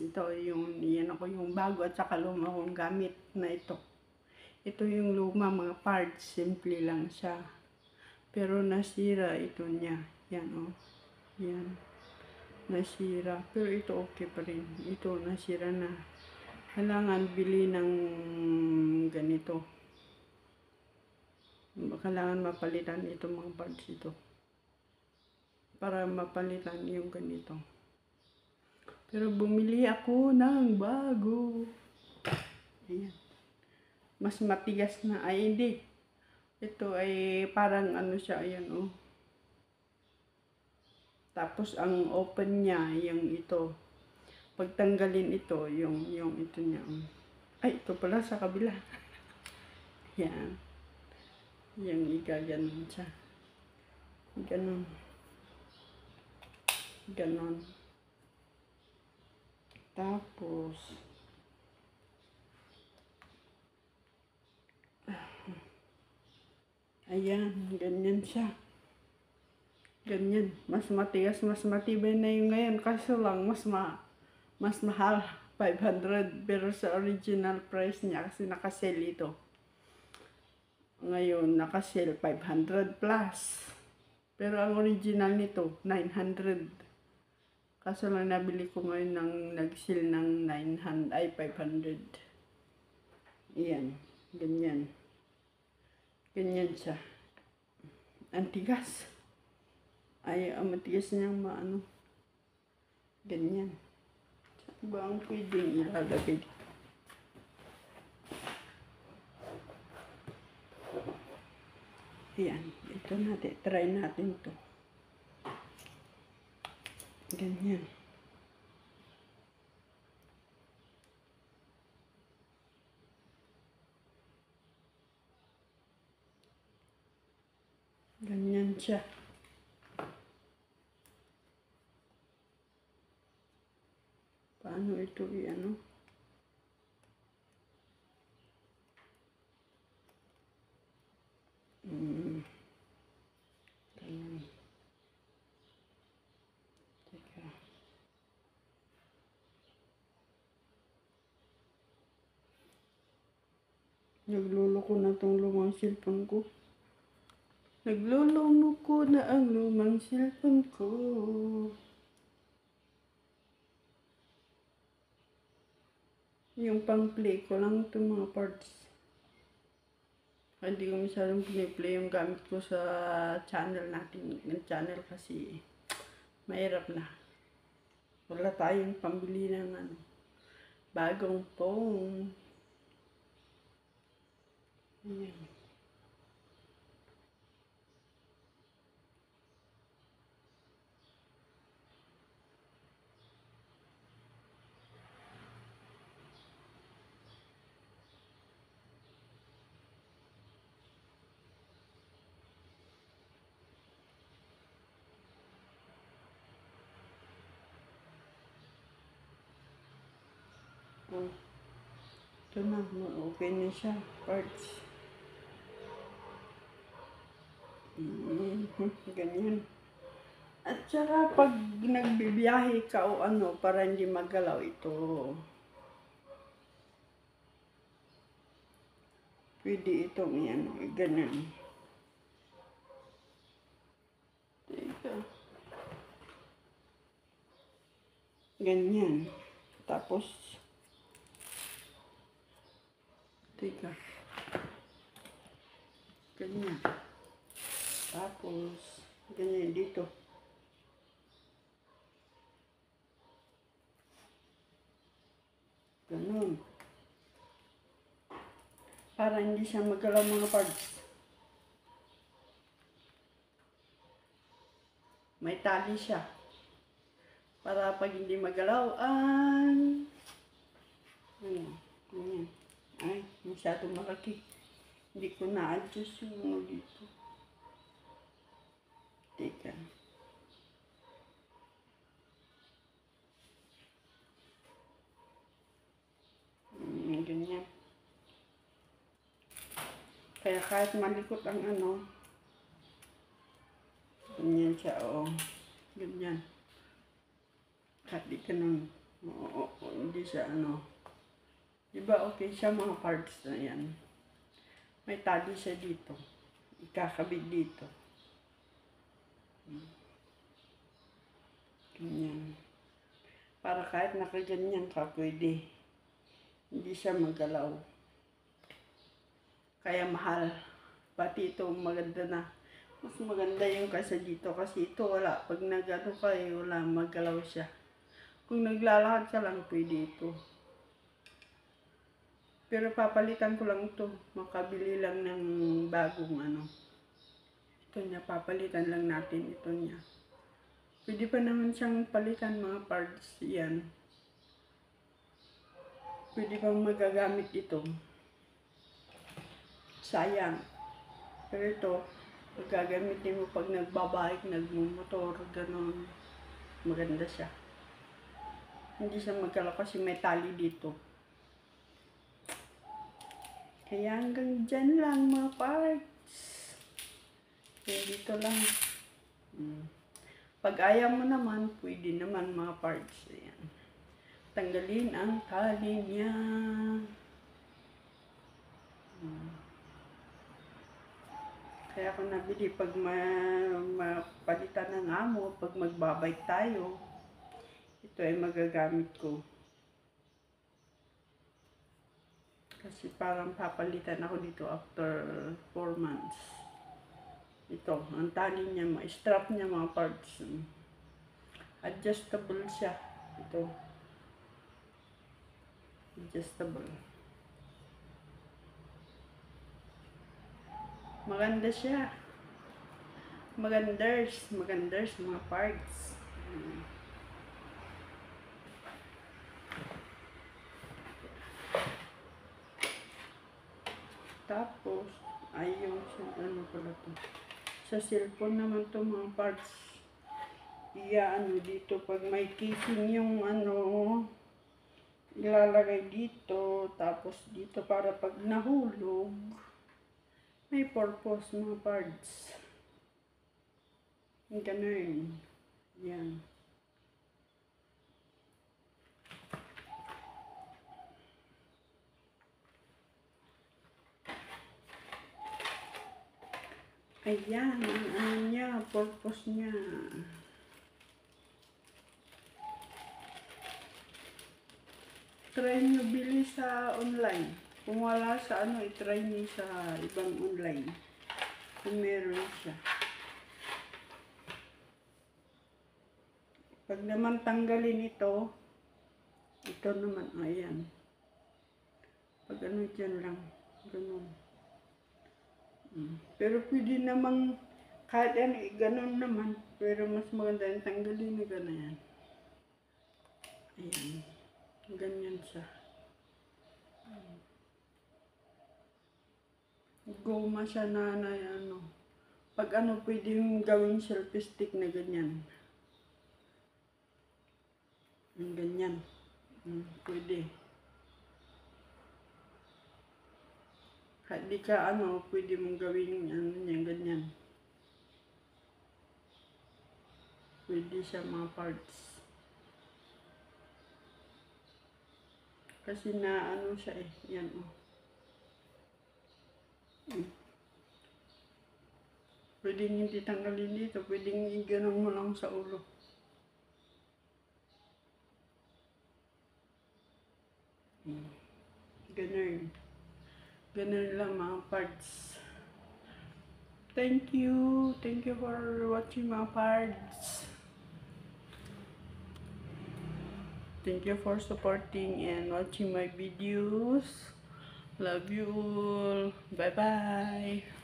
Ito yung, yan ako yung bago at saka luma kong gamit na ito. Ito yung luma mga parts, simple lang siya. Pero nasira ito niya. Yan o. Yan. Nasira. Pero ito okay pa rin. Ito nasira na. Kailangan bili ng ganito. Kailangan mapalitan ito mga parts ito. Para mapalitan yung ganito. Pero bumili ako ng bago. Ayan. Mas matigas na. Ay, hindi. Ito ay parang ano siya. Ayan, oh. Tapos, ang open niya, yung ito. Pagtanggalin ito, yung ito niya. Ay, ito pala sa kabila. Ayan. Yung igaganon siya. Ganon. Ganon. Tapos, ayan, ganyan siya. Ganyan. Mas matigas, mas matibay na yung ngayon. Kaso lang, mas mahal. 500. Pero sa original price niya, kasi nakasale ito. Ngayon, nakasale 500 plus. Pero ang original nito, 900. Kaso lang nabili ko ngayon ng nag-sale ng 900, ay 500. Iyan, ganyan. Ganyan siya. Antigas. Ay, ang matigas niyang maano. Ganyan. Saan ba ang pwedeng ilalagay dito? Ayan, ito natin. Try natin to. Ganyan. Ganyan siya. Paano ito i-ano? Ganyan. Teka. Nagluloko na tong lumang cellphone ko. Nagluloko na ang lumang cellphone ko. Yung pang-play ko lang itong mga parts. Hindi ko masyadong piniplay yung gamit ko sa channel natin. Yung channel kasi mahirap na. Wala tayong pambili ng ano, bagong phone. Ayan. Oh, ito na, okay na siya, parts. Ganyan. At saka pag nagbibiyahe ka o ano, para hindi magalaw ito. Pwede itong yan, ganyan. Teka. Ganyan. Tapos, teka. Ganyan. Tapos, ganyan dito. Ganun. Para hindi siya magalaw mga parts. May tali siya. Para pag hindi magalaw, ganyan. Ay, masyadong malaki. Hindi ko na-adjust yung ano dito. Teka. Ganyan. Kaya kahit malikot ang ano, ganyan siya, oo. Ganyan. Kahit di ka nang Hindi siya ano. Diba okay siya mga parts na yan. May tali siya dito. Ikakabit dito. Ganyan. Para kahit nakaganyan ka, pwede. Hindi siya magalaw. Kaya mahal. Pati ito maganda na. Mas maganda yung kaysa dito. Kasi ito wala. Pag nagano ka wala. Magalaw siya. Kung naglalakad ka lang, pwede ito. Pero papalitan ko lang ito. Makabili lang ng bagong ano. Ito niya. Papalitan lang natin ito niya. Pwede pa naman siyang palitan mga parts. Yan. Pwede pang magagamit ito. Sayang. Pero ito, pag gagamitin mo pag nagbabike, nagmumotor, gano'n. Maganda siya. Hindi siya magkala kasi may tali dito. Kaya hanggang dyan lang mga parts. Kaya dito lang. Pag ayaw mo naman, pwede naman mga parts. Ayan. Tanggalin ang tali niya. Kaya ako nabili pag mapalitan ng amo, pag magbabike tayo, ito ay magagamit ko. Kasi parang papalitan ako dito after 4 months. Ito, ang tali niya, strap niya mga parts. Adjustable siya. Ito. Adjustable. Maganda siya. Maganders mga parts. Tapos, ay yung ano pala to. Sa cellphone naman to mga parts. Ano dito pag may casing yung ano, ilalagay dito. Tapos dito para pag nahulog, may purpose mga parts. Ganun. Yan. Ayan, ang ano niya, purpose niya. Try nyo bili sa online. Kung wala sa ano, i-try nyo sa ibang online. Kung meron siya. Pag naman tanggalin ito naman, ayan. Pag ano dyan lang, ganun. Pero pwede namang, kahit yan, ganun naman. Pero mas maganda yung tanggalin na gano'n. Ayan. Ganyan siya. Goma siya na ano. Pag ano, pwede yung gawing selfie stick na ganyan. Ganyan. Pwede. Kahit di ka ano, pwede mong gawing ano niyan, ganyan. Pwede siya mga parts. Kasi na ano siya yan oh. Pwedeng hindi tanggalin dito, pwedeng i-ganon mo lang sa ulo. Ganun. Ganun lang mga parts. Thank you for watching mga parts. Thank you for supporting and watching my videos. Love you all. Bye bye.